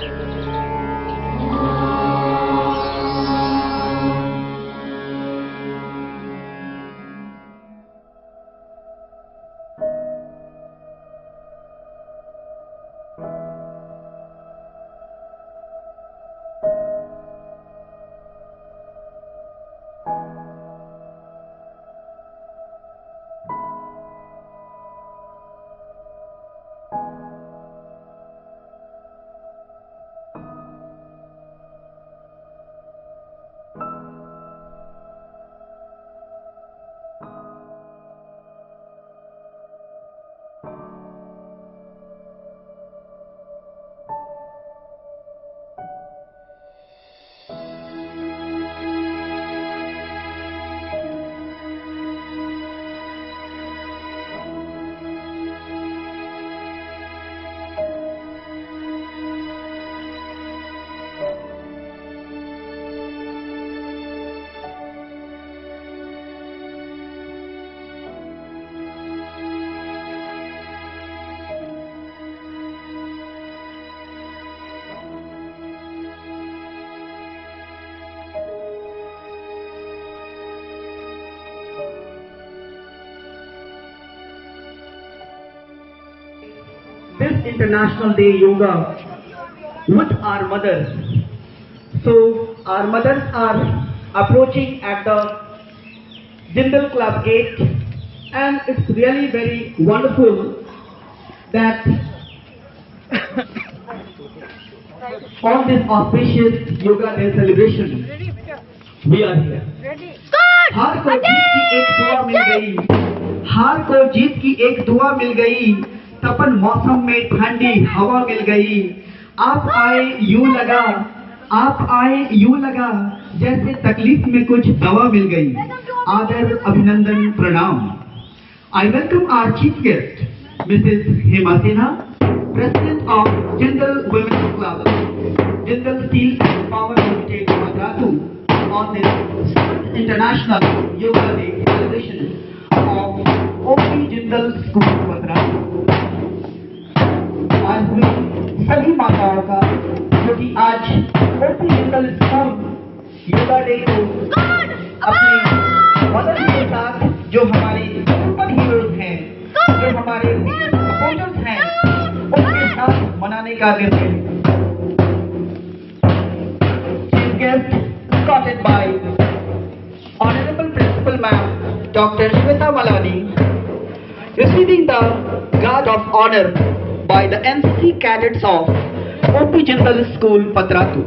This International Day Yoga with our mothers. So our mothers are approaching at the Jindal Club gate, and it's really very wonderful that on this auspicious Yoga Day celebration we are here. हार को जीत की एक दुआ मिल गई, हार को जीत की एक दुआ मिल गई, तपन मौसम में ठंडी हवा मिल गई। आप आए यूं लगा, आप आए यूं लगा, जैसे तकलीफ में कुछ दवा मिल गई। आदर अभिनंदन प्रणाम। I welcome our chief guest, Mrs. Hema Sinha, President of Jindal Women's Club, Jindal Steel and Power Limited, Madratu, on this International Yoga Day celebration of OP Jindal School, Madratu। आज हुई सभी माताओं का, जो कि आज OP Jindal School yoga day को अपनी मदद के साथ, जो हमारे सुपर हीरोज हैं, जो हमारे सपोर्टर्स हैं, उनके साथ मनाने का दिन है। Chief guest escorted by Honorable Principal Ma'am Dr. Shweta Malani, receiving the Guard of Honor by the NCC cadets of OP Jindal School, Patratu.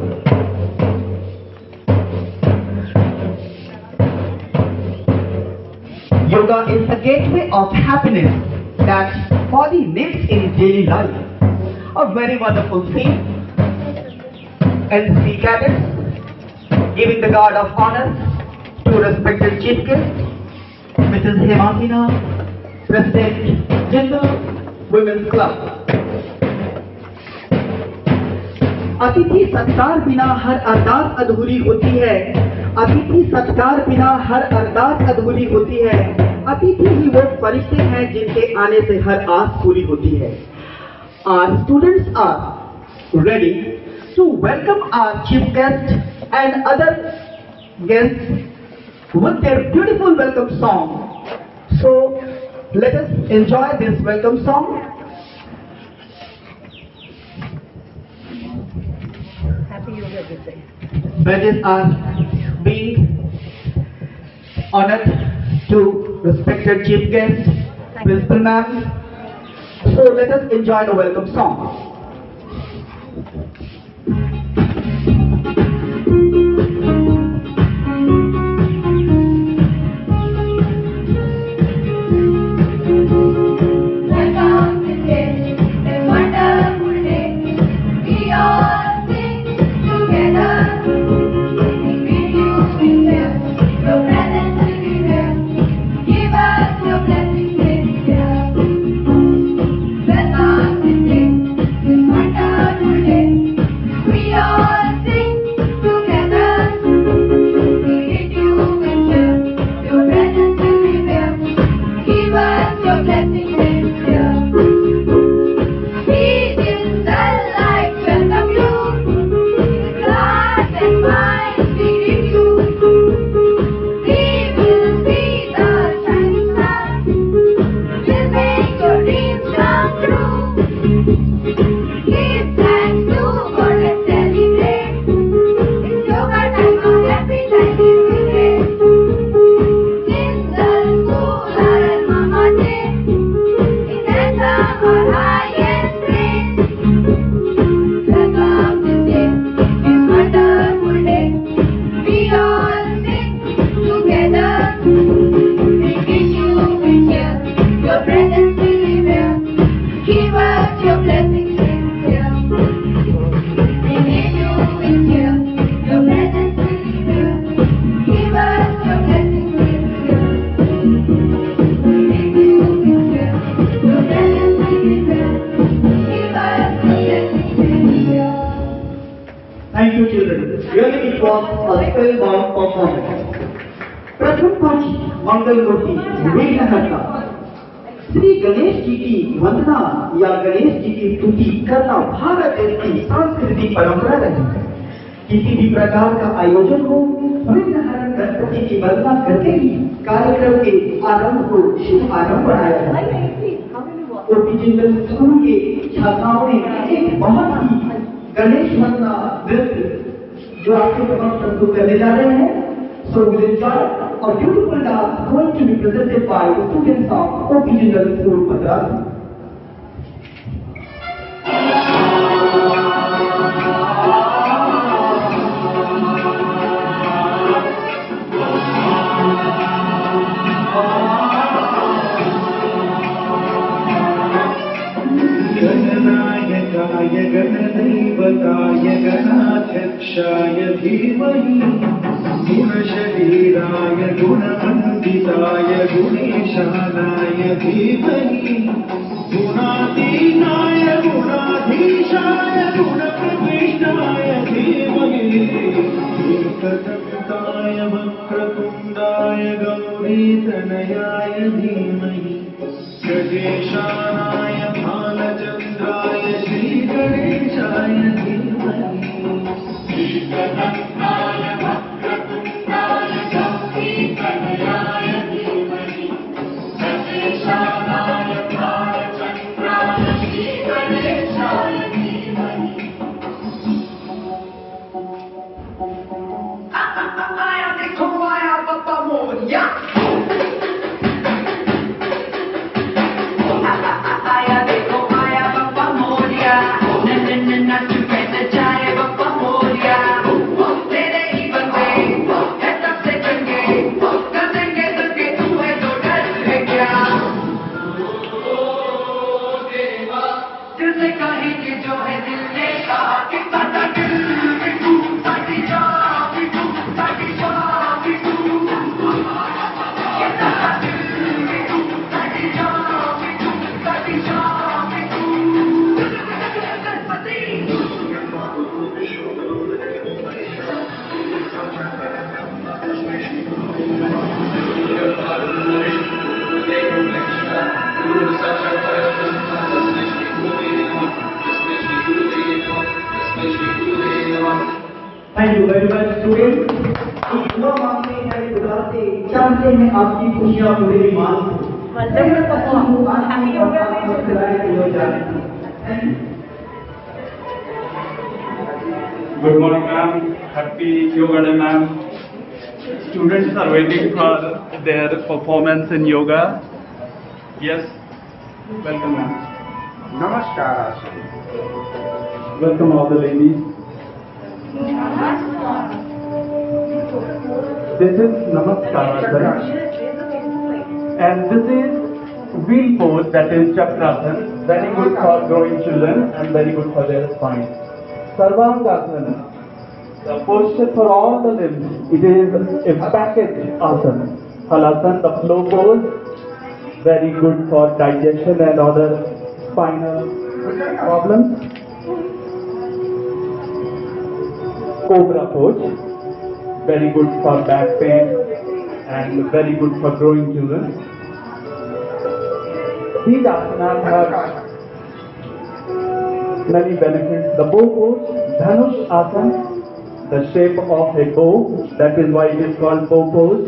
Yoga is the gateway of happiness that body needs in daily life. A very wonderful thing. NCC cadets giving the Guard of Honor to respected chief guest, Mrs. Hema Sinha, President, Jindal Women's Club. अतिथि सत्कार बिना हर अरदास अधूरी होती है, अतिथि सत्कार बिना हर अरदास अधूरी होती है। अतिथि ही वो फरिश्ते हैं जिनके आने से हर आस पूरी होती है। Our students are ready to welcome our chief guest and other guests with their beautiful welcome song. So let us enjoy this welcome song. Badges are being honored to respected chief guest, Principal Ma'am. So let us enjoy the welcome song. Thank you, children. Really, it was a spellbound performance. प्रथम पांच मंगल मूर्ति विघ्नहर्ता श्री गणेश जी की वंदना या गणेश जी की स्तुति करना भारत देश की सांस्कृतिक परंपरा रही है। किसी भी प्रकार का आयोजन हो, विघ्नहरण गणपति की वंदना करके ही कार्यक्रम के आरंभ को शुभ आरंभ बनाया जाता है। ओपी जिंदल स्कूल के छात्राओं ने एक बहुत ही गणेश वंदना नृत्य जो आपके समक्ष प्रस्तुत करने जा रहे हैं। So we enjoy a beautiful dance going to be presented by the students of OP Jindal School, Madras. गणनायकाय गणदैवताय गणाध्यक्षाय धीमहि गुणशरीराय गुणवन्दिताय गुणेशानाय धीमहि गुणातीताय गुणाधीशाय गुणप्रविष्टाय धीमहि एकदन्ताय वक्रतुण्डाय गौरीतनयाय धीमहि गणेशानाय भालचन्द्राय श्रीगणेशाय धीमहि Thank you very much, students. एक युवा मांगते हैं गुजराते चाहते हैं आपकी खुशियाँ पूरे मान Good morning, ma'am. Happy Yoga Day, ma'am. Students are waiting for their performance in yoga. Yes, welcome, ma'am. Namaskar, Asha. Welcome all the ladies. This is Namaskar, and this is wheel pose, that is Chakrasana. Very good for growing children and very good for their spine. Sarvangasana, the posture for all the limbs. It is a package asana. Halasana, the flow pose, very good for digestion and other spinal problems. Cobra pose, very good for back pain and very good for growing children. These asanas have many benefits. The bow pose, Dhanush asana, the shape of a bow, that is why it is called bow pose.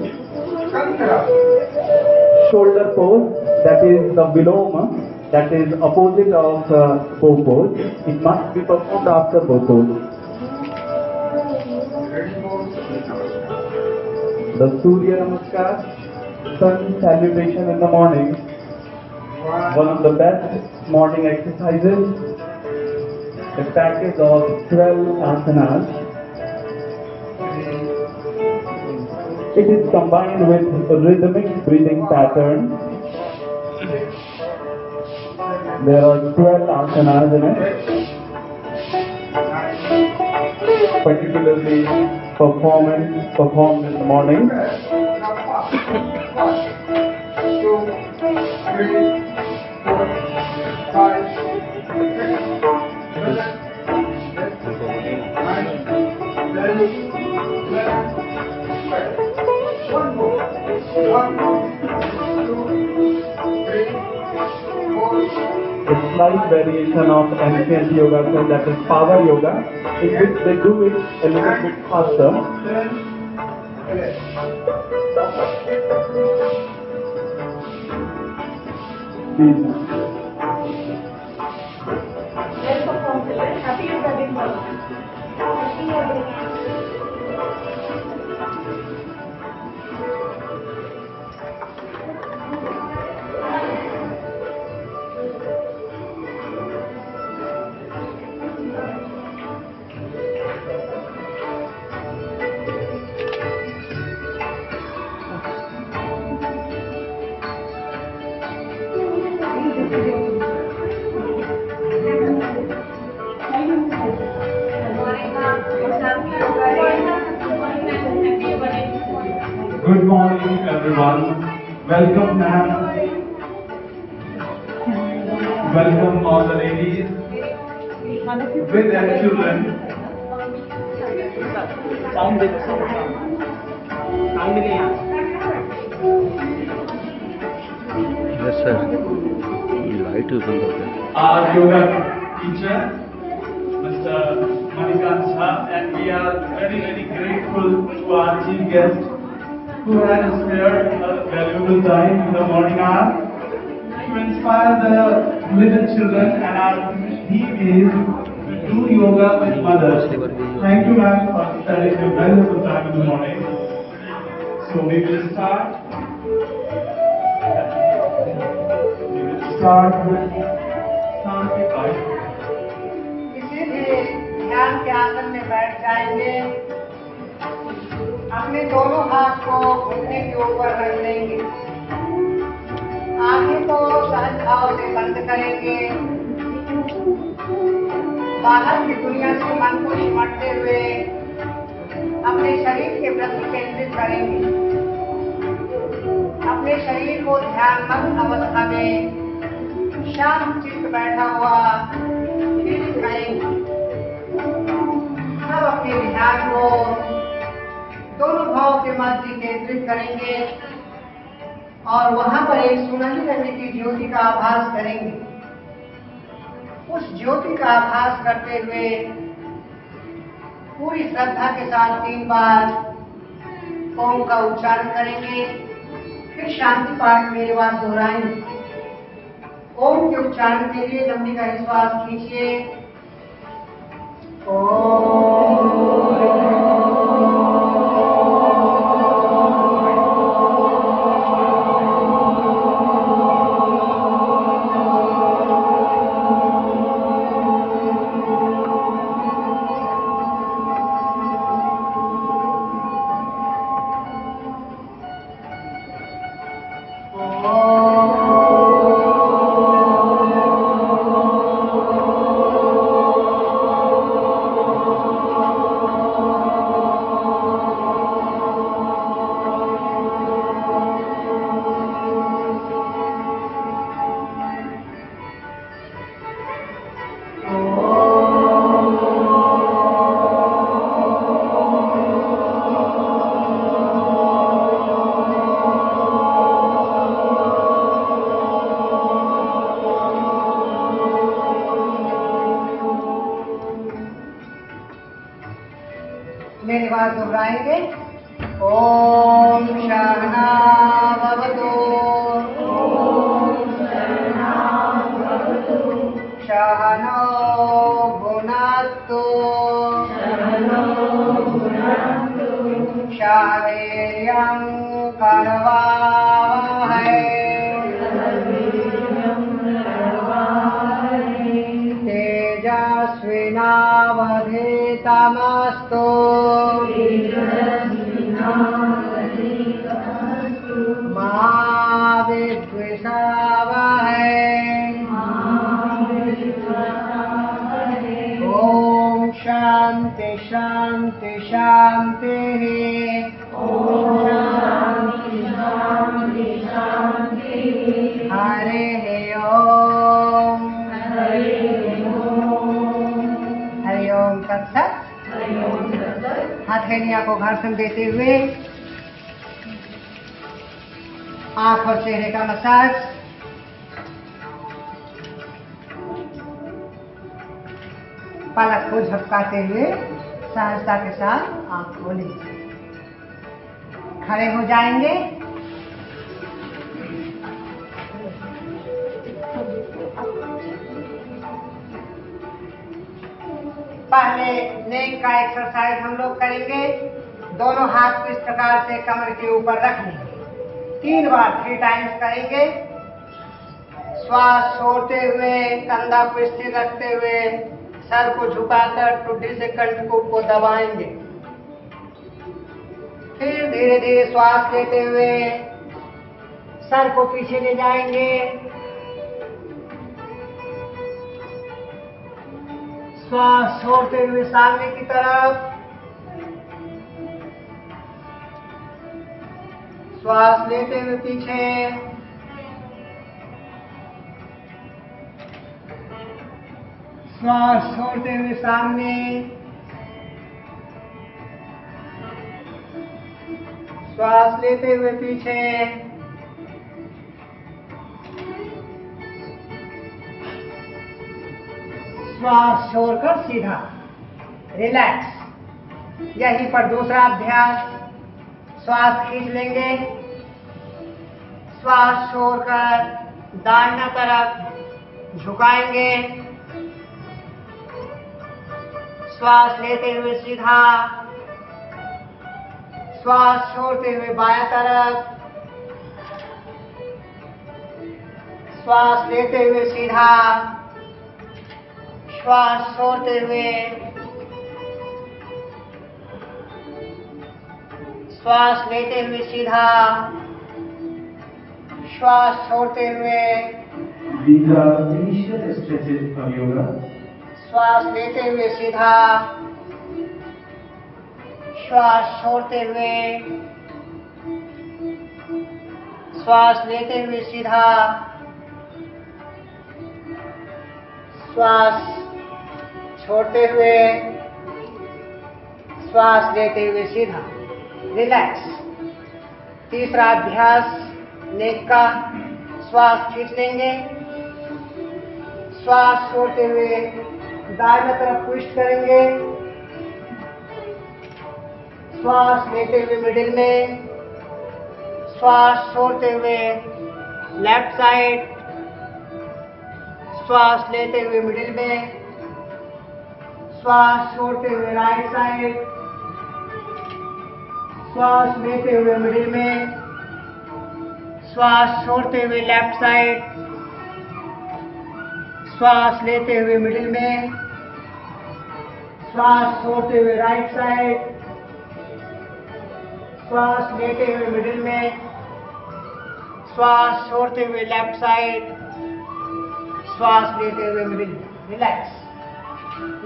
Shoulder pose, that is the Viloma, that is opposite of bow pose. It must be performed after bow pose. The Surya Namaskar, sun salutation in the morning, one of the best morning exercises. A package of 12 asanas. It is combined with a rhythmic breathing pattern. There are 12 asanas in it. Particularly performed in the morning. 1, 2, 3, 4, 5, 6, 7, 8, 9, slight variation of ancient yoga, so that is power yoga, in which they do it a little bit faster. Good morning, everyone. Welcome, ma'am. Welcome, all the ladies with their children. Sound दे दो, sound नहीं आ Yes, sir. Light is on the Our yoga teacher, Mr. Manikant Shah, and we are very, very grateful to our chief guest who has spared a valuable time in the morning hour to inspire the little children, and our theme is to do yoga with mothers. Thank you, ma'am, for sparing a valuable time in the morning. So we will start. Start with Shanti Pai. इसीलिए ध्यान के आसन में बैठ जाएंगे। अपने दोनों हाथ को घुटने के ऊपर रख लेंगे। आंखें को सहज भाव से बंद करेंगे। बाहर की दुनिया से मन को सिमटते हुए अपने शरीर के प्रति केंद्रित करेंगे। अपने शरीर को ध्यानमग्न अवस्था में शांत चित्त बैठा हुआ फील करेंगे। अब अपने ध्यान को दोनों भाव के मध्य केंद्रित करेंगे और वहां पर एक सुनहरी रंग की ज्योति का आभास करेंगे। उस ज्योति का आभास करते हुए पूरी श्रद्धा के साथ 3 बार ओम का उच्चारण करेंगे। फिर शांति पाठ मेरे बाद दोहराएंगे। ओम के उच्चारण के लिए लंबी का श्वास खींचिए। मेरे बाद दोहराएंगे। ओम सहना भवतु सहनो भुनक्तु सह वीर्यं करवावहै तेजस्विनावधीतमस्तु मा विद्विषावहै। ओम शांति शांति शांति। हरे ओम। हरि ओम तत्सत। हथेलियां को घर्षण देते हुए आंख और चेहरे का मसाज। पलक को झपकाते हुए सहजता के साथ आंख खोलेंगे। खड़े हो जाएंगे। पहले नेक का एक्सरसाइज हम लोग करेंगे। दोनों हाथ को इस प्रकार से कमर के ऊपर रख लेंगे। 3 बार 3 टाइम्स करेंगे। श्वास छोड़ते हुए कंधा को स्थिर रखते हुए सर को झुकाकर ठुड्डी से कंठकूप को दबाएंगे। फिर धीरे धीरे श्वास लेते हुए सर को पीछे ले जाएंगे। श्वास छोड़ते हुए सामने की तरफ। श्वास लेते हुए पीछे। श्वास छोड़ते हुए सामने। श्वास लेते हुए पीछे। श्वास छोड़कर सीधा रिलैक्स। यहीं पर दूसरा अभ्यास। श्वास खींच लेंगे। श्वास छोड़कर दाहिना तरफ झुकाएंगे। श्वास लेते हुए सीधा। श्वास छोड़ते हुए बायां तरफ। श्वास लेते हुए सीधा। श्वास छोड़ते हुए। श्वास लेते हुए सीधा। श्वास छोड़ते हुए। These are initial stretches of yoga. श्वास लेते हुए सीधा। श्वास छोड़ते हुए। श्वास लेते हुए सीधा। श्वास छोड़ते हुए। श्वास लेते हुए सीधा रिलैक्स। तीसरा अभ्यास नेक का। श्वास खींच लेंगे। श्वास छोड़ते हुए दाहिने तरफ ट्विस्ट करेंगे। श्वास लेते हुए मिडिल में। श्वास छोड़ते हुए लेफ्ट साइड। श्वास लेते हुए मिडिल में। श्वास छोड़ते हुए राइट साइड। श्वास लेते हुए मिडिल में। श्वास छोड़ते हुए लेफ्ट साइड। श्वास लेते हुए मिडिल में। श्वास छोड़ते हुए राइट साइड। श्वास लेते हुए मिडिल में। श्वास छोड़ते हुए लेफ्ट साइड। श्वास लेते हुए मिडिल में। रिलैक्स।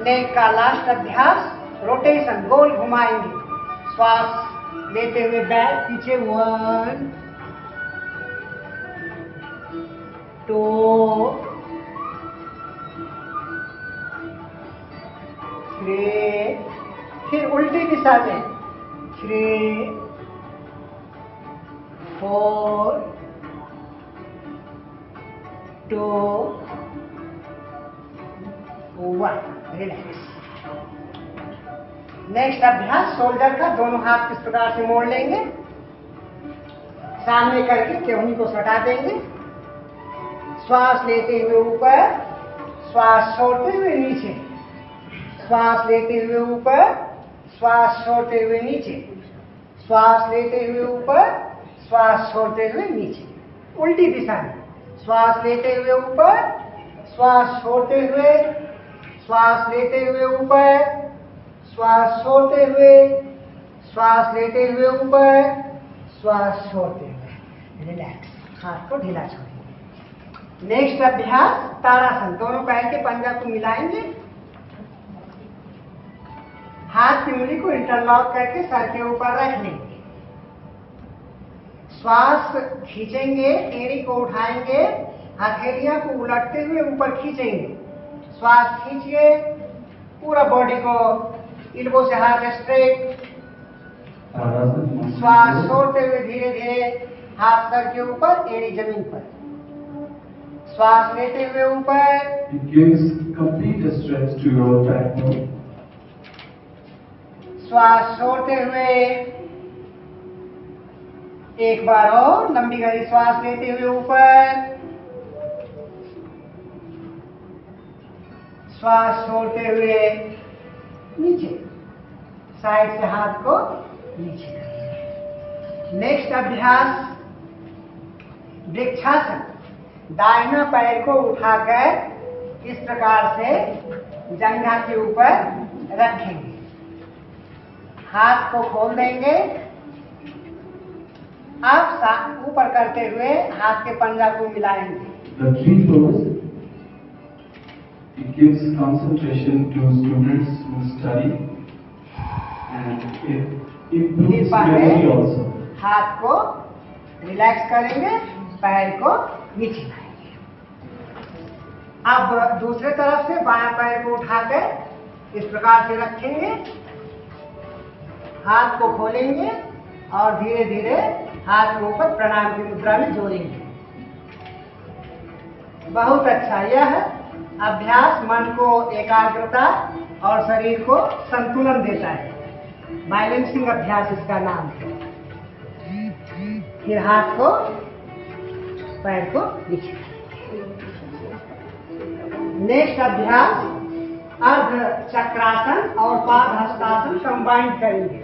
नेक का लास्ट अभ्यास रोटेशन, गोल घुमाएंगे। श्वास लेते हुए बैक पीछे 1 2 3। फिर उल्टी दिशा में 3 4 2 1। रिलैक्स। नेक्स्ट अभ्यास शोल्डर का। दोनों हाथ इस प्रकार से मोड़ लेंगे। सामने करके केहनी को सटा देंगे। श्वास लेते हुए ऊपर। श्वास छोड़ते हुए नीचे। श्वास लेते हुए ऊपर। श्वास छोड़ते हुए नीचे। श्वास लेते हुए ऊपर। श्वास छोड़ते हुए नीचे। उल्टी दिशा में। श्वास लेते हुए ऊपर। श्वास छोड़ते हुए। श्वास लेते हुए ऊपर। श्वास छोड़ते हुए। श्वास लेते हुए ऊपर। श्वास छोड़ते हुए। रिलैक्स। हाथ को ढीला छोड़ेंगे। नेक्स्ट अभ्यास ताड़ासन। दोनों पैर के पंजा को मिलाएंगे। हाथ की उंगली को इंटरलॉक करके सर के ऊपर रख लेंगे। श्वास खींचेंगे। एड़ी को उठाएंगे। हथेलियां को उलटते हुए ऊपर खींचेंगे। श्वास खींचिए। पूरा बॉडी को इल्बो से हाथ स्ट्रेट। श्वास छोड़ते हुए धीरे धीरे हाथ सर के ऊपर, एड़ी जमीन पर। श्वास लेते हुए ऊपर, It gives complete stretch to your backbone. श्वास छोड़ते हुए एक बार और लंबी गहरी श्वास लेते हुए ऊपर, श्वास छोड़ते हुए नीचे, साइड से हाथ को नीचे करिए। नेक्स्ट अभ्यास वृक्षासन। दाहिना पैर को उठाकर इस प्रकार से जंघा के ऊपर रखेंगे, हाथ को खोल देंगे। आप ऊपर करते हुए हाथ के पंजा को मिलाएंगे। The tree pose, it gives concentration to students who study and it improves memory also. हाथ को रिलैक्स करेंगे, पैर को नीचे लाएंगे। अब दूसरे तरफ से बायां पैर को उठाकर इस प्रकार से रखेंगे, हाथ को खोलेंगे और धीरे धीरे हाथ के ऊपर प्रणाम की मुद्रा में जोड़ेंगे। बहुत अच्छा। यह अभ्यास मन को एकाग्रता और शरीर को संतुलन देता है। बैलेंसिंग अभ्यास इसका नाम है। फिर हाथ को पैर को नीचे। नेक्स्ट अभ्यास अर्ध चक्रासन और पाद हस्तासन कंबाइन करेंगे।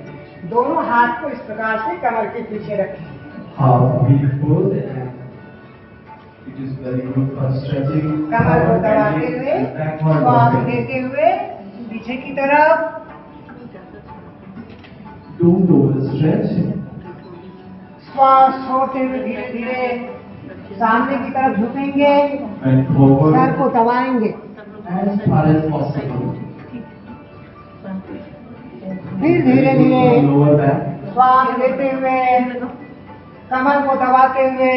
दोनों हाथ को इस प्रकार से कमर के पीछे रखेंगे। Wheel pose and it is very good for stretching. कमर को दबाते हुए श्वास लेते हुए पीछे की तरफ, Don't overstretch. श्वास छोड़ते हुए धीरे धीरे सामने की तरफ झुकेंगे, And forward सर को दबाएंगे। as far as possible. फिर धीरे धीरे Lower back. श्वास लेते हुए कमर को दबाते हुए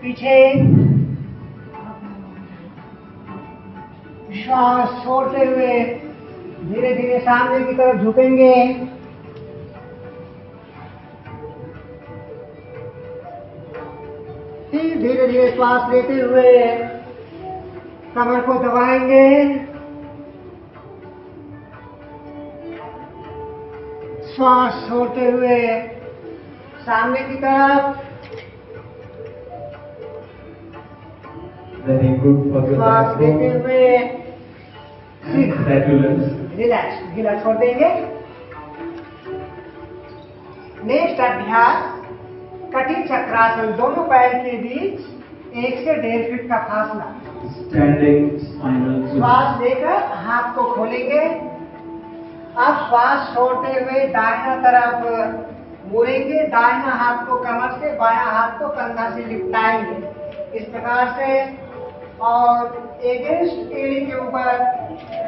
पीछे, श्वास छोड़ते हुए धीरे धीरे सामने की तरफ झुकेंगे। फिर धीरे धीरे श्वास लेते हुए कमर को दबाएंगे, श्वास छोड़ते हुए सामने की तरफ, Very good for the श्वास लेते backbone हुए and flatulence. रिलैक्स, ढीला छोड़ देंगे। नेक्स्ट अभ्यास कठिन चक्रासन। दोनों पैर के बीच 1 से 1.5 फीट का फासला। Standing spinal position. श्वास लेकर हाथ को खोलेंगे। अब श्वास छोड़ते हुए दाहिना तरफ मुड़ेंगे, दाहिना हाथ को कमर से, बायां हाथ को कंधा से लिपटाएंगे इस प्रकार से, और अगेंस्ट एड़ी के ऊपर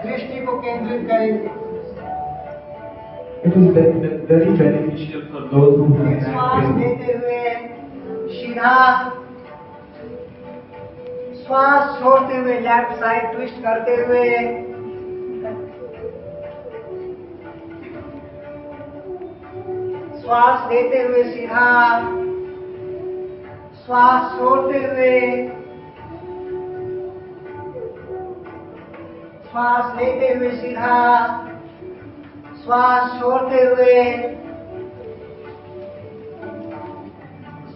दृष्टि को केंद्रित करेंगे। It is very beneficial for those who have back श्वास pain. लेते हुए सीधा, श्वास छोड़ते हुए लेफ्ट साइड ट्विस्ट करते हुए, श्वास लेते हुए सीधा, श्वास छोड़ते हुए, श्वास लेते हुए सीधा, श्वास छोड़ते हुए,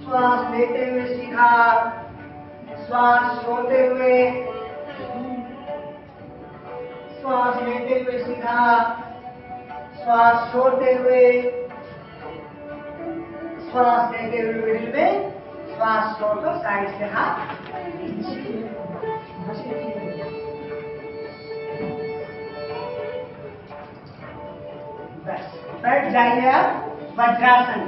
श्वास लेते हुए सीधा, श्वास छोड़ते हुए, श्वास लेते हुए सीधा, श्वास छोड़ते हुए, श्वास लेते हुए मिडिल में, श्वास छोड़कर साइड से हाथ बस बैठ जाइए। आप vajrasana.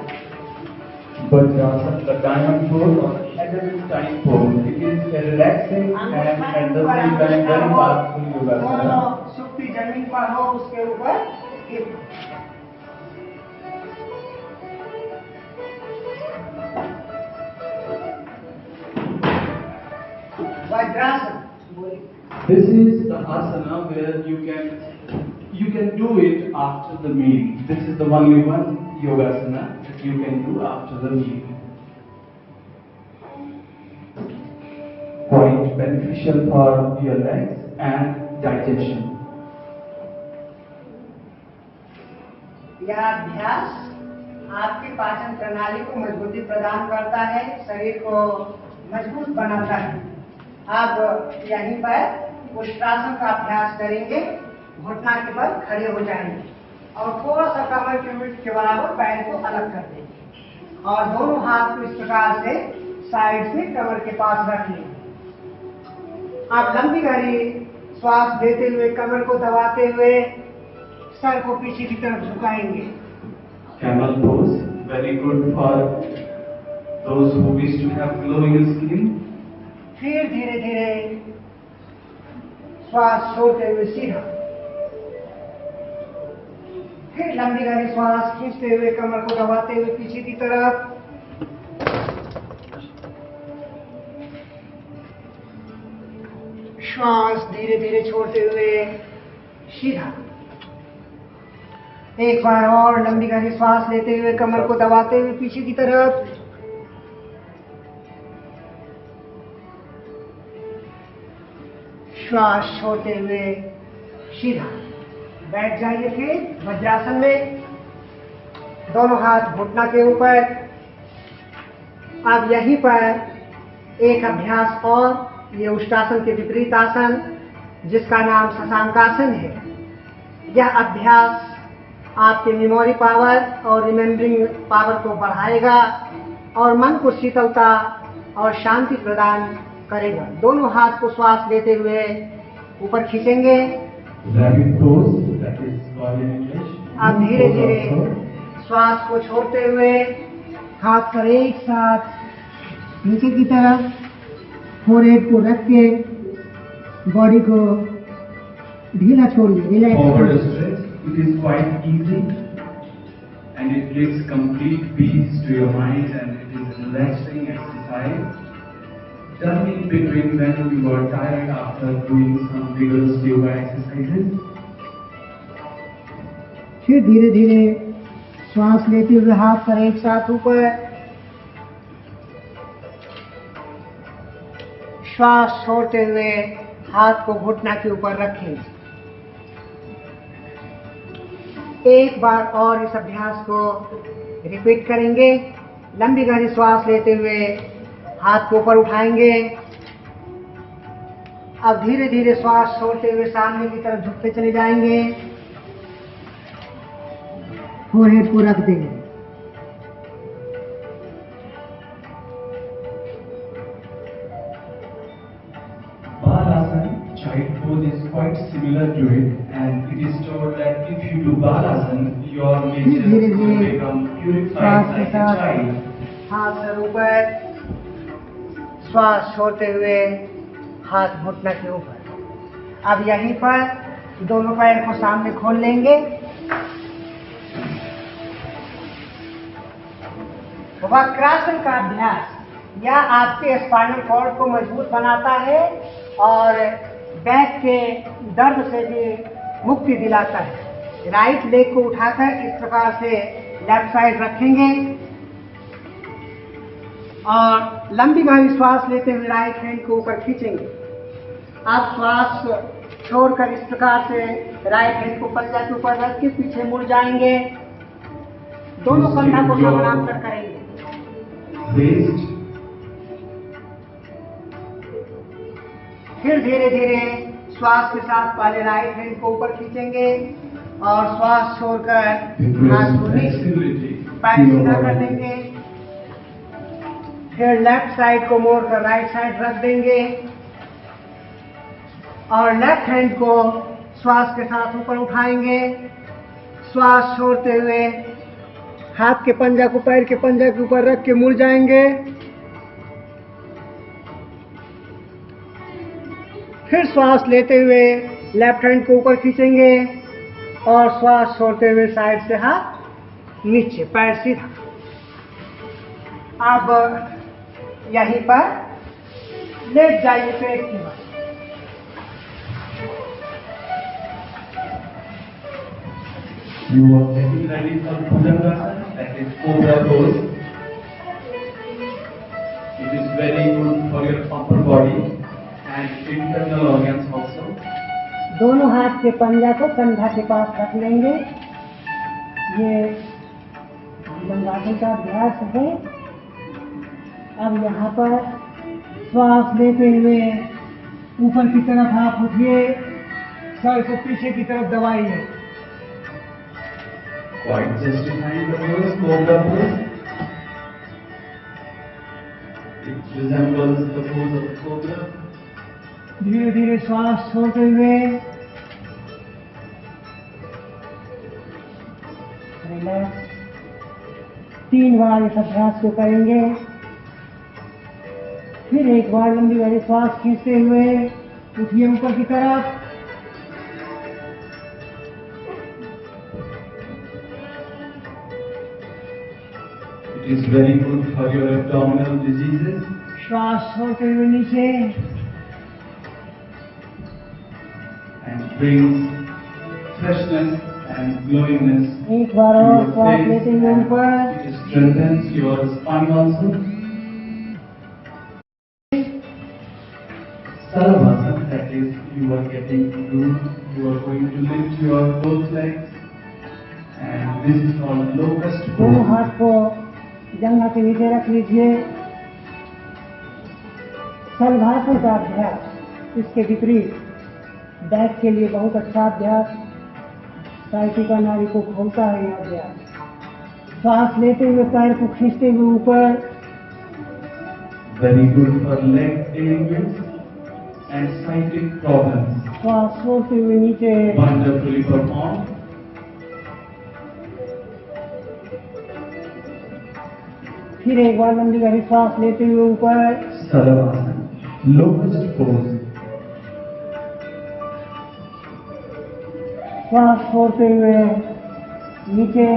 Vajrasan, the diamond pose or Edelstein pose. It is a relaxing and at the same time very powerful yoga. दोनों सुप्ति जमीन पर हो, उसके ऊपर गिर। Vajrasana. This is the asana where you can do it after the meal. This is the only one yogasana that you can do after the meal. Point beneficial for your legs and digestion. यह अभ्यास आपकी पाचन प्रणाली को मजबूती प्रदान करता है, शरीर को मजबूत बनाता है। अब यहीं पर उष्ट्रासन का अभ्यास करेंगे। घुटना के बल खड़े हो जाएंगे और थोड़ा सा कमर के विड्थ के बराबर पैर को अलग कर देंगे और दोनों हाथ को इस प्रकार से साइड से कमर के पास रख लेंगे। आप लंबी गहरी श्वास देते हुए कमर को दबाते हुए सर को पीछे की तरफ झुकाएंगे। Camel pose, very good for those who wish to have glowing skin. फिर धीरे धीरे श्वास छोड़ते हुए सीधा, फिर लंबी गहरी श्वास खींचते हुए कमर को दबाते हुए पीछे की तरफ, श्वास धीरे धीरे छोड़ते हुए सीधा। एक बार और लंबी गहरी श्वास लेते हुए कमर को दबाते हुए पीछे की तरफ, श्वास छोड़ते हुए सीधा। बैठ जाइए फिर वज्रासन में, दोनों हाथ घुटना के ऊपर। अब यहीं पर एक अभ्यास और, ये उष्ट्रासन के विपरीत आसन जिसका नाम शशांकासन है। यह अभ्यास आपके मेमोरी पावर और रिमेम्बरिंग पावर को बढ़ाएगा और मन को शीतलता और शांति प्रदान करेगा। दोनों हाथ को श्वास लेते हुए ऊपर खींचेंगे। आप धीरे धीरे श्वास को छोड़ते हुए हाथ पर एक साथ नीचे की तरफ फोरहेड को रख के बॉडी को ढीला छोड़िए, relax. It is quite easy and it gives complete peace to your mind and it is a relaxing exercise done in between when you are tired after doing some vigorous yoga exercises. फिर धीरे धीरे श्वास लेते हुए हाथ पर एक साथ ऊपर, श्वास छोड़ते हुए हाथ को घुटना के ऊपर रखें। एक बार और इस अभ्यास को रिपीट करेंगे। लंबी गहरी श्वास लेते हुए हाथ को ऊपर उठाएंगे। अब धीरे धीरे श्वास छोड़ते हुए सामने की तरफ झुकते चले जाएंगे। फोरहेड को रख देंगे। Balasana, child pose is quite similar to it and it is told that if you do Balasana, your nature will become purified like a child. हाथ सर ऊपर, श्वास छोड़ते हुए हाथ घुटना के ऊपर। अब यहीं पर दोनों पैर को सामने खोल लेंगे। वक्रासन का अभ्यास यह आपके स्पाइनल कॉर्ड को मजबूत बनाता है और बैक के दर्द से भी मुक्ति दिलाता है। राइट लेग को उठाकर इस प्रकार से लेफ्ट साइड रखेंगे और लंबी गहरी श्वास लेते हुए राइट हैंड को ऊपर खींचेंगे। आप श्वास छोड़कर इस प्रकार से राइट हैंड को पंजा के ऊपर रख के पीछे मुड़ जाएंगे। दोनों कंधा को समानांतर करेंगे। फिर धीरे धीरे श्वास के साथ पहले राइट हैंड को ऊपर खींचेंगे और श्वास छोड़कर हाथ को नीचे पैर सीधा कर देंगे। फिर लेफ्ट साइड को मोड़कर राइट साइड रख देंगे और लेफ्ट हैंड को श्वास के साथ ऊपर उठाएंगे। श्वास छोड़ते हुए हाथ के पंजा को पैर के पंजा के ऊपर रख के मुड़ जाएंगे। फिर श्वास लेते हुए लेफ्ट हैंड को ऊपर खींचेंगे और श्वास छोड़ते हुए साइड से हाथ नीचे, पैर सीधा। अब यहीं पर लेट जाइए पेट की बात। You are getting ready for Bhujangasana, that is Cobra pose. It is very good for your upper body and internal organs also. दोनों हाथ के पंजा को कंधा के पास रख लेंगे। ये भुजंगासन का अभ्यास है। अब यहाँ पर श्वास लेते हुए ऊपर की तरफ आप उठिए, सर को पीछे की तरफ दबाइए। Quite justifying the pose, cobra pose. It resembles the pose of the cobra. धीरे धीरे श्वास छोड़ते हुए रिलैक्स। 3 बार इस अभ्यास को करेंगे। फिर एक बार लंबी गहरी श्वास खींचते हुए उठिए ऊपर की तरफ। It is very good for your abdominal diseases. श्वास छोड़ते हुए नीचे And brings freshness and glowiness एक बार to और your श्वास face, लेते हुए and ऊपर। it strengthens your spine also. Sarvasana, that is, you are getting to do, you are going to lift your both legs, and this is called locust दोनों pose. हाथ को जंघा के नीचे रख लीजिए। सलभासन का अभ्यास इसके विपरीत बैक के लिए बहुत अच्छा अभ्यास, साइटिका नाड़ी को खोलता है यह अभ्यास। श्वास लेते हुए पैर को खींचते हुए ऊपर। Very good for leg ailments and sciatic problems. श्वास छोड़ते हुए नीचे। Wonderfully performed. फिर एक बार लंबी गहरी श्वास लेते हुए ऊपर। Sarvasana, locust pose. श्वास छोड़ते हुए नीचे।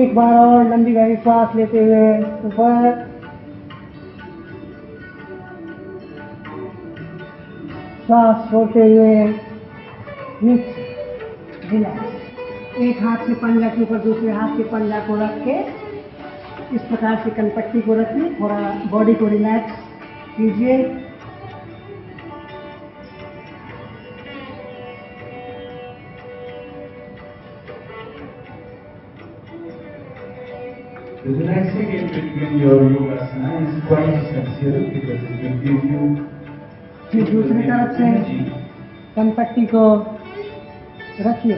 एक बार और लंबी गहरी श्वास लेते हुए ऊपर। श्वास छोड़ते हुए नीचे। रिलैक्स। एक हाथ के पंजा के ऊपर दूसरे हाथ के पंजा को रख के इस प्रकार से कनपट्टी को रखिए। थोड़ा बॉडी को रिलैक्स कीजिए। The relaxing in between your yogasana is quite essential because it will give you फिर दूसरी तरफ से energy. कनपट्टी को रखिए।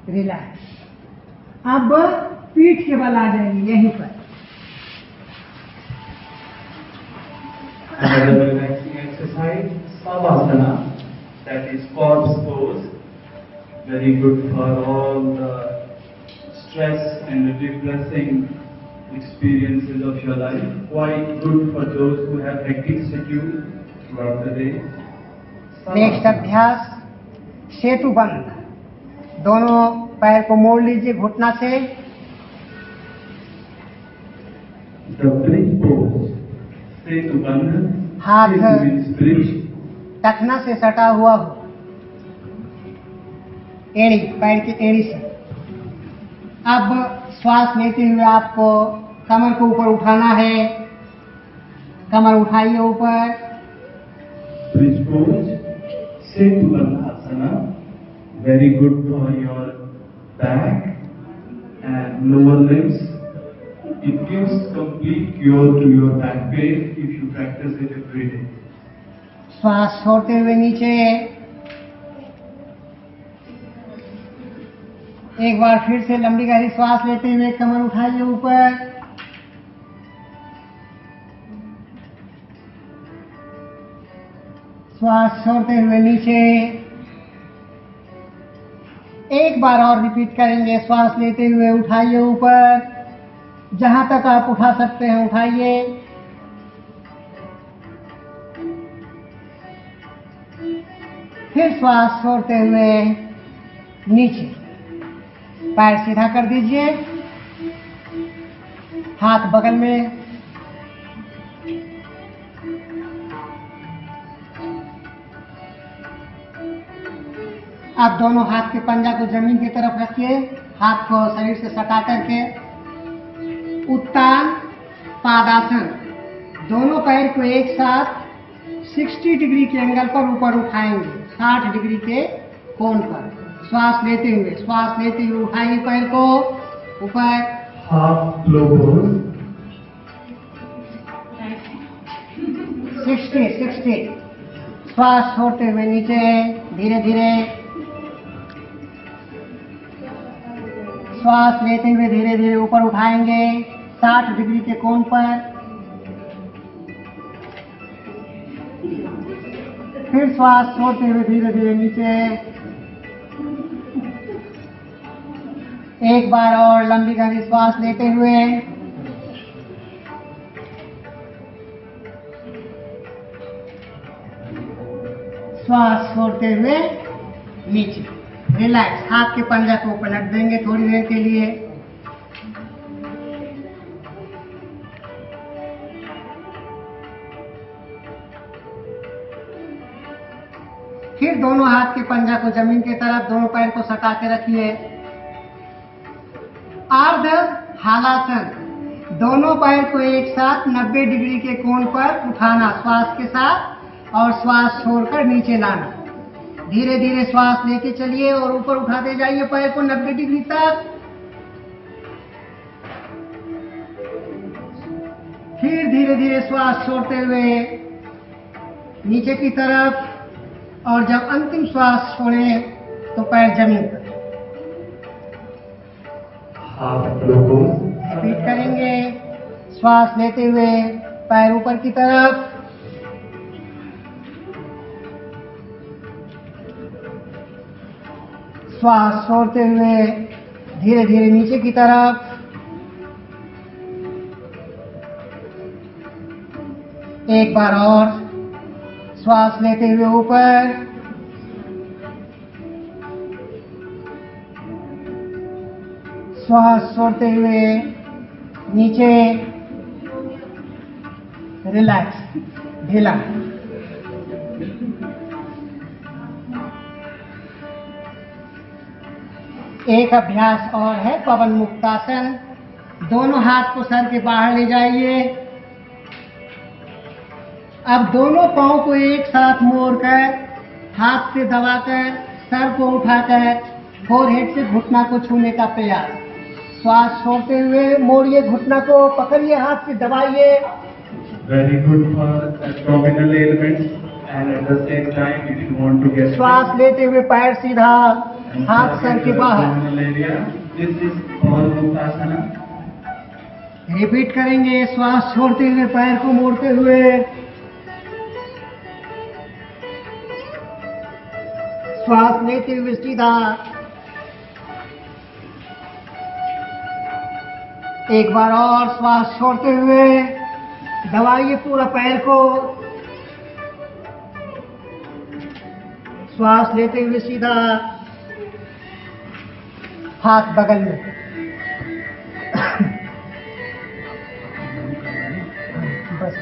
रिलैक्स। अब पीठ के बल आ जाएंगे यहीं पर। Another relaxing exercise, Savasana, that is corpse pose. Very good for all the stress and the depressing experiences of your life. Quite good for those who have hectic schedule throughout the day. Next अभ्यास सेतु बंध। दोनों पैर को मोड़ लीजिए घुटना से। The bridge pose. Setu Bandha. हाथ Setu means bridge. टखना से सटा हुआ हो, एड़ी, पैर की एड़ी से। अब श्वास लेते हुए आपको कमर को ऊपर उठाना है। कमर उठाइए ऊपर। Bridge pose. Setu Bandha Asana. Very good for your back and lower limbs. It gives complete cure to your back pain if you practice it every day. श्वास छोड़ते हुए नीचे। एक बार फिर से लंबी गहरी श्वास लेते हुए कमर उठाइए ऊपर। श्वास छोड़ते हुए नीचे। एक बार और रिपीट करेंगे। श्वास लेते हुए उठाइए ऊपर। जहां तक आप उठा सकते हैं उठाइए। फिर श्वास छोड़ते हुए नीचे। पैर सीधा कर दीजिए। हाथ बगल में। अब दोनों हाथ के पंजा को जमीन की तरफ रखिए, हाथ को शरीर से सटा करके उत्तान पादासन, दोनों पैर को एक साथ 60 डिग्री के एंगल पर ऊपर उठाएंगे, 60 डिग्री के कोण पर। श्वास लेते हुए उठाएंगे पैर को ऊपर। half low pose, 60। श्वास छोड़ते हुए नीचे धीरे धीरे, श्वास लेते हुए धीरे धीरे ऊपर उठाएंगे 60 डिग्री के कोण पर। फिर श्वास छोड़ते हुए धीरे धीरे नीचे। एक बार और लंबी गहरी श्वास लेते हुए श्वास छोड़ते हुए नीचे। रिलैक्स, हाथ के पंजा को पलट देंगे थोड़ी देर के लिए। फिर दोनों हाथ के पंजा को जमीन की तरफ, दोनों पैर को सटा के रखिए। अर्ध हालासन, दोनों पैर को एक साथ 90 डिग्री के कोण पर उठाना श्वास के साथ, और श्वास छोड़कर नीचे लाना। धीरे धीरे श्वास लेके चलिए और ऊपर उठाते जाइए पैर को 90 डिग्री तक। फिर धीरे धीरे श्वास छोड़ते हुए नीचे की तरफ, और जब अंतिम श्वास छोड़े तो पैर जमीन पर। half low pose, रिपीट करेंगे। श्वास लेते हुए पैर ऊपर की तरफ, श्वास छोड़ते हुए धीरे धीरे नीचे की तरफ। एक बार और श्वास लेते हुए ऊपर, श्वास छोड़ते हुए नीचे। रिलैक्स, ढीला। एक अभ्यास और है पवन मुक्तासन। दोनों हाथ को सर के बाहर ले जाइए। अब दोनों पांव को एक साथ मोड़कर, हाथ से दबाकर, सर को उठाकर फोरहेड से घुटना को छूने का प्रयास। श्वास छोड़ते हुए मोड़िए, घुटना को पकड़िए, हाथ से दबाइए। very good for abdominal ailments, and at the same time if you want to get श्वास लेते हुए पैर सीधा, हाथ सर के बाहर। abdominal area, this is Pavanmuktasana. Repeat करेंगे। श्वास छोड़ते हुए पैर को मोड़ते हुए, श्वास लेते हुए सीधा। एक बार और श्वास छोड़ते हुए दबाइए पूरा पैर को। श्वास लेते हुए सीधा, हाथ बगल में। बस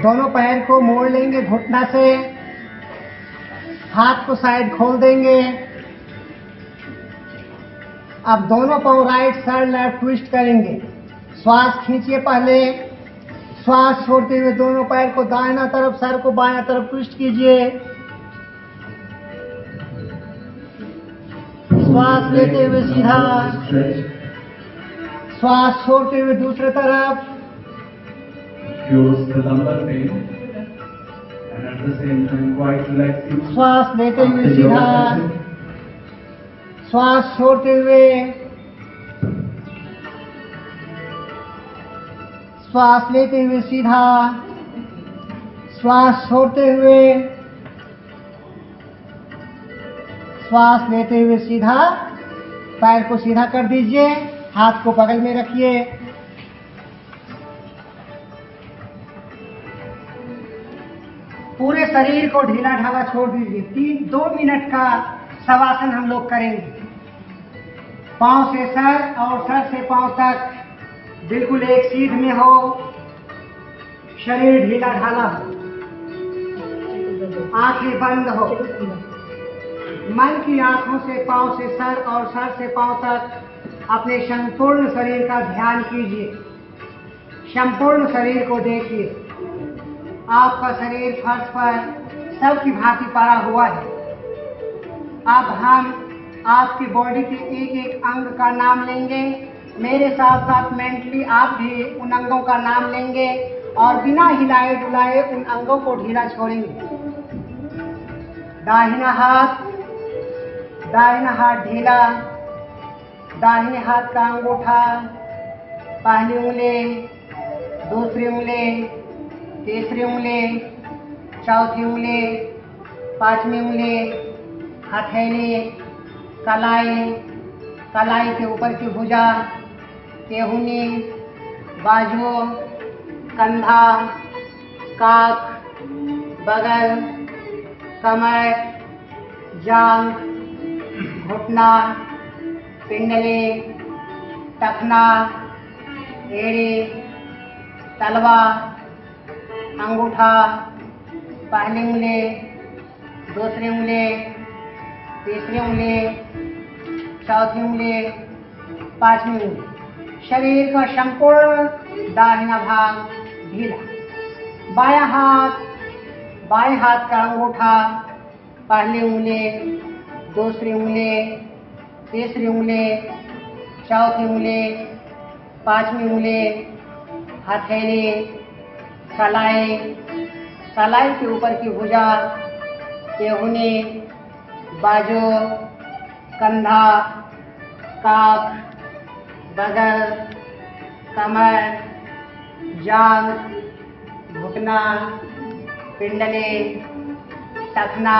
दोनों पैर को मोड़ लेंगे घुटना से, हाथ को साइड खोल देंगे। अब दोनों पांव राइट साइड लेफ्ट ट्विस्ट करेंगे। श्वास खींचिए पहले, श्वास छोड़ते हुए दोनों पैर को दाहिना तरफ, सर को बायां तरफ ट्विस्ट कीजिए। श्वास लेते हुए सीधा, श्वास छोड़ते हुए दूसरी तरफ। Use the lumbar vein, and at the same time quite relaxing. श्वास लेते हुए After सीधा, yoga session, श्वास छोड़ते हुए, श्वास लेते हुए सीधा, श्वास छोड़ते हुए, श्वास लेते हुए सीधा। पैर को सीधा कर दीजिए, हाथ को बगल में रखिए। पूरे शरीर को ढीला ढाला छोड़ दीजिए। 2 मिनट का शवासन हम लोग करेंगे। पांव से सर और सर से पांव तक बिल्कुल एक सीध में हो, शरीर ढीला ढाला हो, आंखें बंद हो। मन की आंखों से पांव से सर और सर से पांव तक अपने संपूर्ण शरीर का ध्यान कीजिए। संपूर्ण शरीर को देखिए। आपका शरीर फर्श पर सबकी भांति पड़ा हुआ है। अब हम आपकी बॉडी के एक एक अंग का नाम लेंगे। मेरे साथ साथ मेंटली आप भी उन अंगों का नाम लेंगे और बिना हिलाए डुलाए उन अंगों को ढीला छोड़ेंगे। दाहिना हाथ ढीला, दाहिने हाथ का अंगूठा, पहली उंगली, दूसरी उंगली, तीसरी उंगली, चौथी उंगली, पांचवी उंगली, हथेली, कलाई, कलाई के ऊपर की भुजा, केहूनी, बाजू, कंधा, काख, बगल, कमर, जांघ, घुटना, पिंडली, टखना, एड़ी, तलवा, अंगूठा, पहली उंगली, दूसरी उंगली, तीसरी उंगली, चौथी उंगली, पांचवी उंगली। शरीर का संपूर्ण दाहिना भाग ढीला। बाएं हाथ का अंगूठा, पहली उंगली, दूसरी उंगली, तीसरी उंगली, चौथी उंगली, पांचवी उंगली, हथेली, कलाई, कलाई के ऊपर की भुजा, केहूनी, बाजू, कंधा, काख, बगल, कमर, जांघ, घुटना, पिंडली, टखना,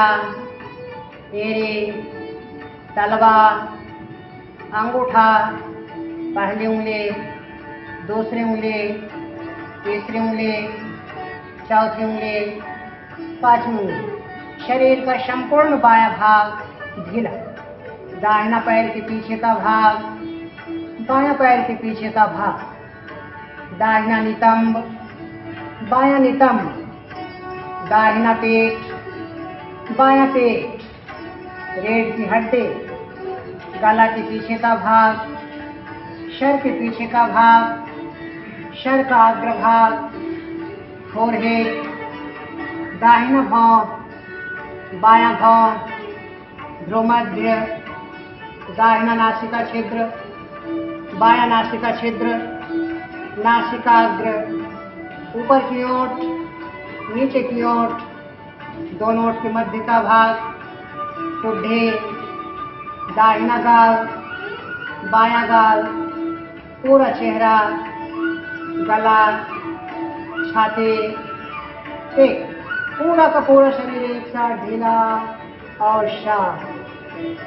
एड़ी, तलवा, अंगूठा, पहली उंगली, दूसरी उंगली, तीसरी उंगली, चौथी उंगली, पांचवी उंगली। शरीर का संपूर्ण बायां भाग ढीला। दाहिना पैर के पीछे का भाग, बायां पैर के पीछे का भाग, दाहिना नितंब, बायां नितंब, दाहिना पेट, बायां पेट, रीढ़ की हड्डी, गला के पीछे का भाग, सर के पीछे का भाग, सर का अग्रभाग, फोरहेड, दाहिना भौं, बायां भौं, भ्रूमध्य, दाहिना नासिका छिद्र, बायां नासिका छिद्र, नासिकाग्र, ऊपर की ओट, नीचे की ओट, दोनों ओट के मध्य का भाग, ठुड्डी, दाहिना गाल, बायां गाल, पूरा चेहरा, गला, छाती, पेट, पूरा का पूरा शरीर एक साथ ढीला और शांत।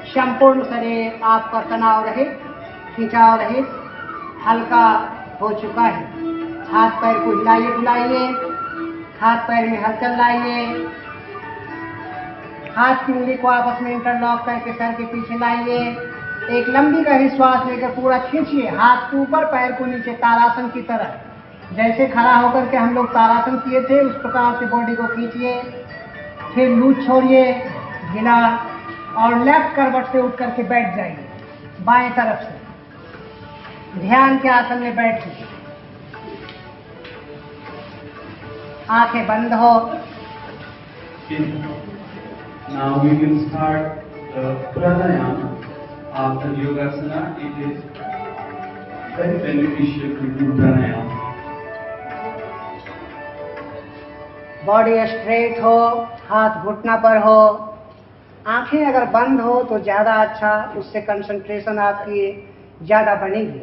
संपूर्ण शरीर आपका तनाव रहित, खिंचाव रहित, हल्का हो चुका है। हाथ पैर को हिलाइए डुलाइए, हाथ पैर में हलचल लाइए। हाथ की उंगली को आपस में इंटरलॉक करके सर के पीछे लाइए। एक लंबी गहरी श्वास लेकर पूरा खींचिए, हाथ को ऊपर पैर को नीचे, तारासन की तरह। जैसे खड़ा होकर के हम लोग तारासन किए थे उस प्रकार से बॉडी को खींचिए। फिर लूज छोड़िए, ढीला, और लेफ्ट करवट से उठ करके बैठ जाइए बाएं तरफ से। ध्यान के आसन में बैठिए, आंखें बंद हो। Now we will start the pranayama. After yogasana, it is very beneficial to do pranayama. Body straight हो, हाथ घुटना पर हो, आंखें अगर बंद हो तो ज़्यादा अच्छा, उससे कंसंट्रेशन आपकी ज़्यादा बनेगी।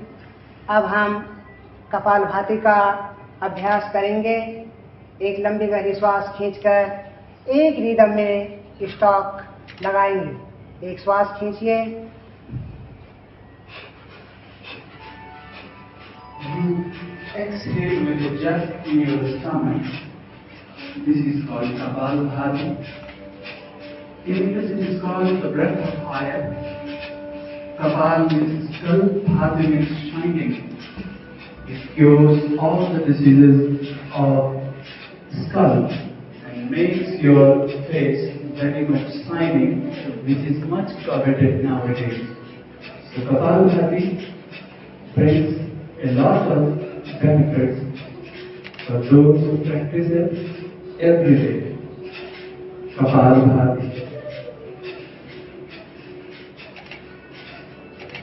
अब हम कपालभाति का अभ्यास करेंगे। एक लंबी गहरी श्वास खींचकर एक रिदम में स्टॉक लगाएंगे। एक श्वास खींचिए, You exhale with the chest in your stomach. This is called Kapalbhati. In English it is called the breath of fire. Kapal means skull, Bhati means shining. It cures all the diseases of skull and makes your face very much shining, which is much coveted nowadays. So Kapalabhati brings a lot of benefits for those who practice it every day. Kapalabhati.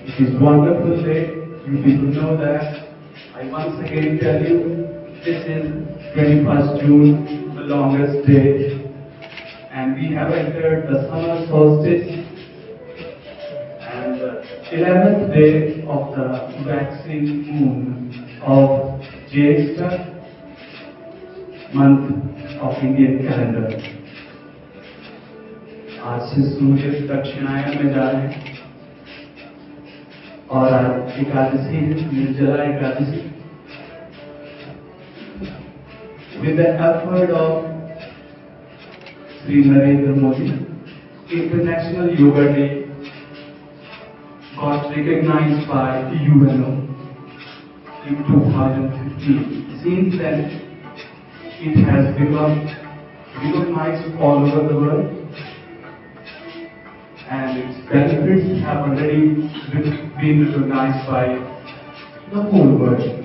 It is wonderful day. You people know that. I once again tell you, this is 21st June, the longest day, and we have entered the summer solstice and the 11th day of the waxing moon of Jyeshtha month of Indian calendar. आज से सूर्य दक्षिणायन में जा रहे हैं और आज एकादशी है, Nirjala Ekadashi. With the effort of Sri Narendra Modi, International Yoga Day got recognized by UNO in 2015. Since then, it has become recognized all over the world, and its benefits have already been recognized by the whole world.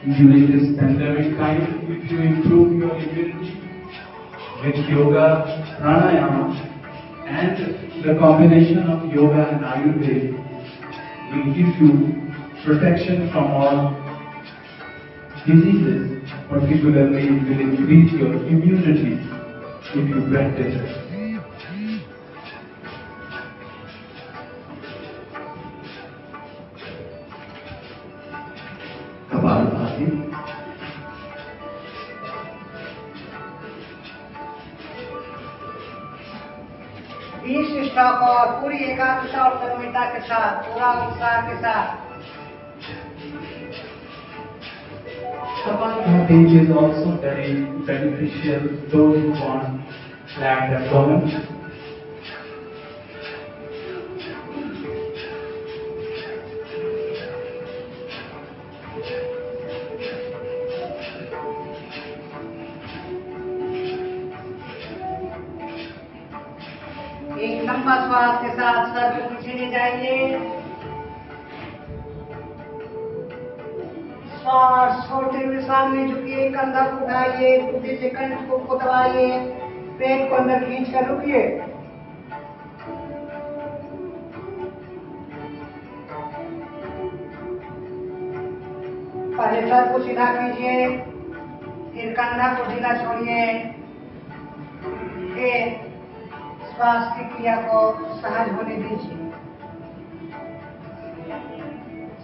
During this pandemic time, if you improve your immunity with yoga, pranayama, and the combination of yoga and Ayurveda will give you protection from all diseases, particularly it will increase your immunity if you practice it. Kapalabhati. बीस stock और पूरी एकाग्रता और तन्मयता के साथ, पूरा उत्साह के साथ. Kapalabhati is also very beneficial those who want flat abdomen. एक लंबा श्वास के साथ सर को पीछे ले जाइए. श्वास छोड़ते हुए सामने झुकिए, कंधा को उठाइए, घुटने से कंठ को दबाइए, पेट को अंदर खींच कर रुकिए. पहले सर को सीधा कीजिए, फिर कंधा को सीधा छोड़िए, फिर श्वास की क्रिया को सहज होने दीजिए.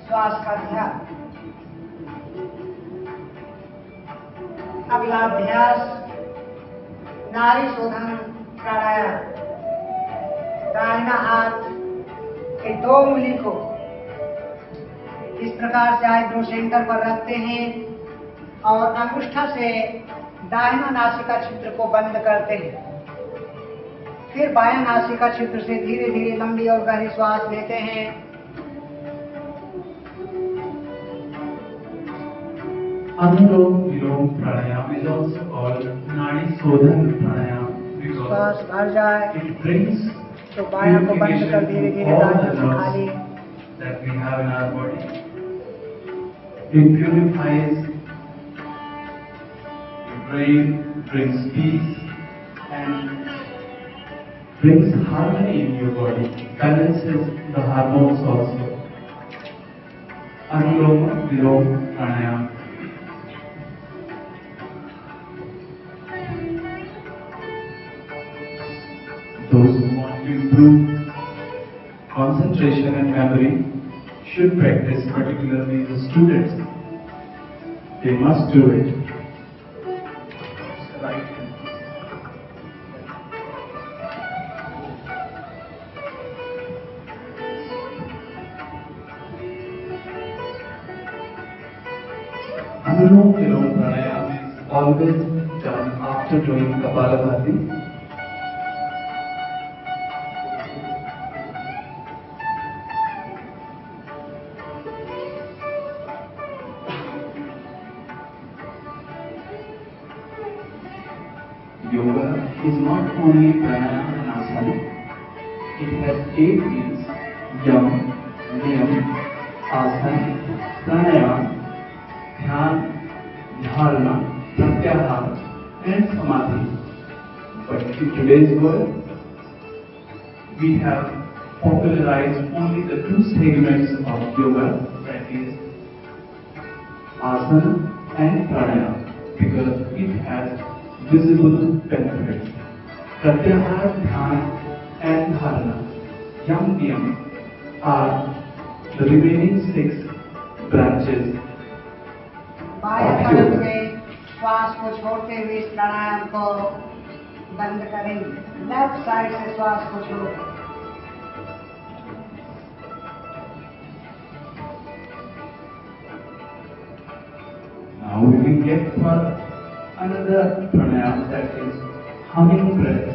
श्वास का ध्यान. अगला अभ्यास नाड़ी शोधन प्राणायाम. दाहिना हाथ के दो उंगली को इस प्रकार से आईब्रो सेंटर पर रखते हैं और अंगुष्ठा से दाहिना नासिका छिद्र को बंद करते हैं. फिर बायां नासिका छिद्र से धीरे धीरे लंबी और गहरी श्वास लेते हैं. Anulom Vilom Pranayam is also called Nadi Sodhan Pranayam श्वास because भर जाए it brings तो बायां को बंद कर धीरे धीरे all दाहिने the से खाली. nerves that we have in our body. It purifies your brain, brings peace, and brings harmony in your body, balances the hormones also. Anuloma Viloma Pranayam. Those who want to improve concentration and memory should practice, particularly the students. They must do it. Right. Anulom Vilom Pranayam is always done after doing Kapalabhati. yoga is not only pranayama and asana. It has 8 wings: yam, niyam, asana, pranayama, dhyan, dharana, pratyahar, and samadhi. But in today's world, we have popularized only the 2 segments of yoga, that is asana and pranayama, because it has visible benefits. Pratyahara, dhyan, and dharana, yam, niyam are the remaining 6 branches बाएं of तरफ yoga. में श्वास को छोड़ते हुए इस प्राणायाम को बंद करेंगे। लेफ्ट साइड से श्वास को छोड़ो। Now we will get for another pranayama, that is humming breath.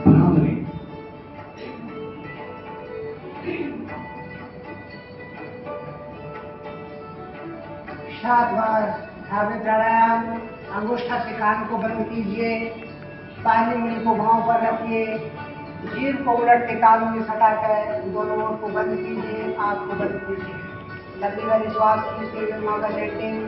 Brahmari. सात बार धावे प्राणायाम। अंगूठा से कान को बंद कीजिए। बाहिनी उंगली को भाव पर रखिए। जीभ को उलट के कानों में सटाकर दोनों ओर को बंद कीजिए। आँख को बंद कीजिए। लंबी वाली श्वास कीजिए। Mouth setting.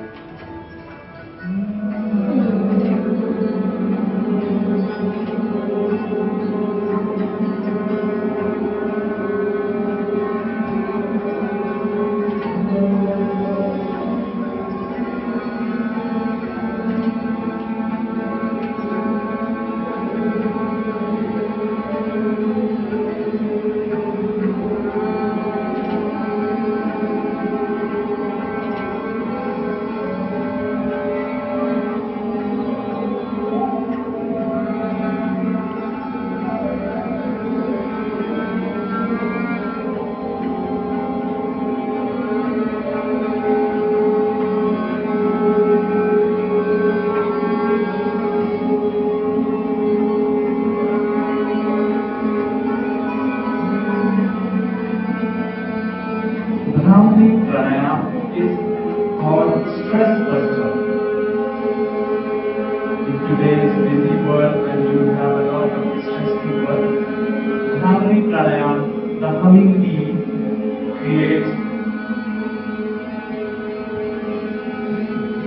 Brahmari pranayama is called stress buster. In today's busy world, when you have a lot of stressful work, Brahmari pranayama, the humming bee, creates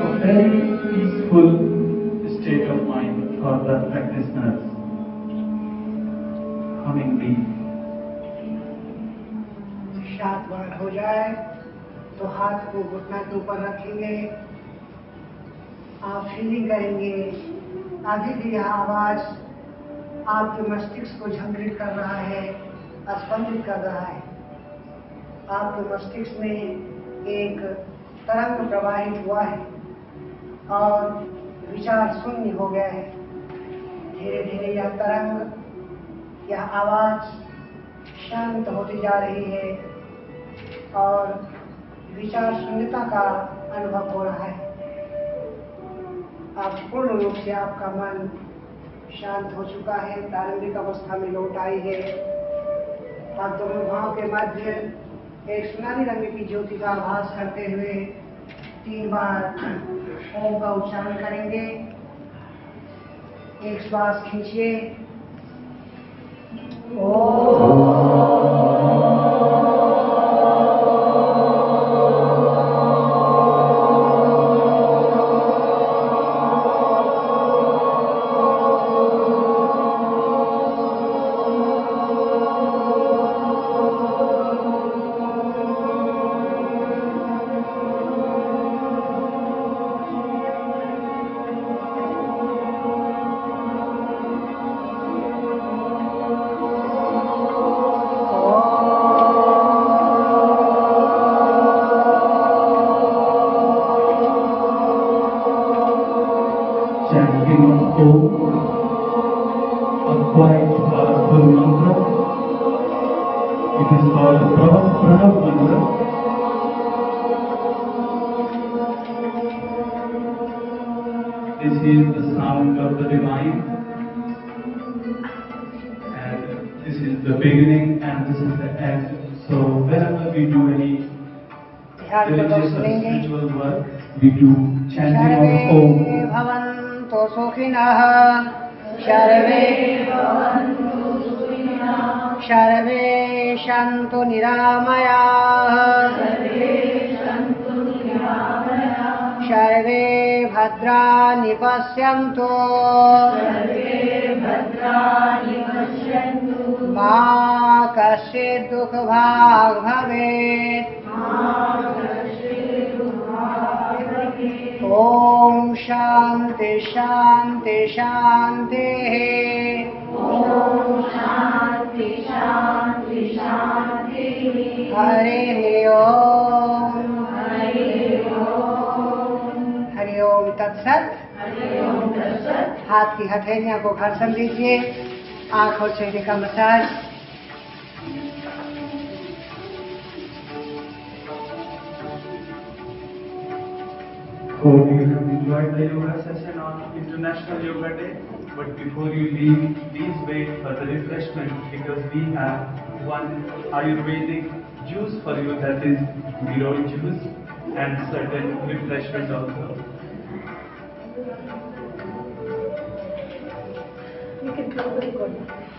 a very peaceful state of mind for the practitioners. Humming bee. सात बार हो जाए तो हाथ को घुटना के ऊपर रखेंगे। आप फीलिंग करेंगे अभी भी यह आवाज आपके मस्तिष्क को झंझट कर रहा है, स्पंदित कर रहा है। आपके मस्तिष्क में एक तरंग प्रवाहित हुआ है और विचार शून्य हो गया है। धीरे धीरे यह तरंग, यह आवाज शांत होती जा रही है और विचार शून्यता का अनुभव हो रहा है। आप पूर्ण रूप से आपका मन शांत हो चुका है, प्रारंभिक अवस्था में लौट आई है। आप दोनों भाव के मध्य एक सुनहरी रंग की ज्योति का आभास करते हुए 3 बार ओम का उच्चारण करेंगे। एक श्वास खींचिए। Chanting of Om, a quite powerful mantra. It is called Pranav mantra. This is the sound of the divine, and this is the beginning and this is the end. So whenever we do any ध्यान पूर्वक religious or सुनेंगे। spiritual work, we do chanting of Om. भवन्तु सुखिनः सर्वे सर्वे सन्तु निरामयाः सर्वे भद्राणि पश्यन्तु मा कश्चित् दुःखभाग् भवेत् ॐ शान्ति शान्ति शान्तिः हरिः ओम् हरि ओम तत्सत। हाथ की हथेलियां को घर्षण दीजिए, आंख और चेहरे का massage. Hope you have enjoyed the yoga session on International Yoga Day. But before you leave, please wait for the refreshment because we have one Ayurvedic juice for you, that is Miro juice, and certain refreshment also. You can close the recording.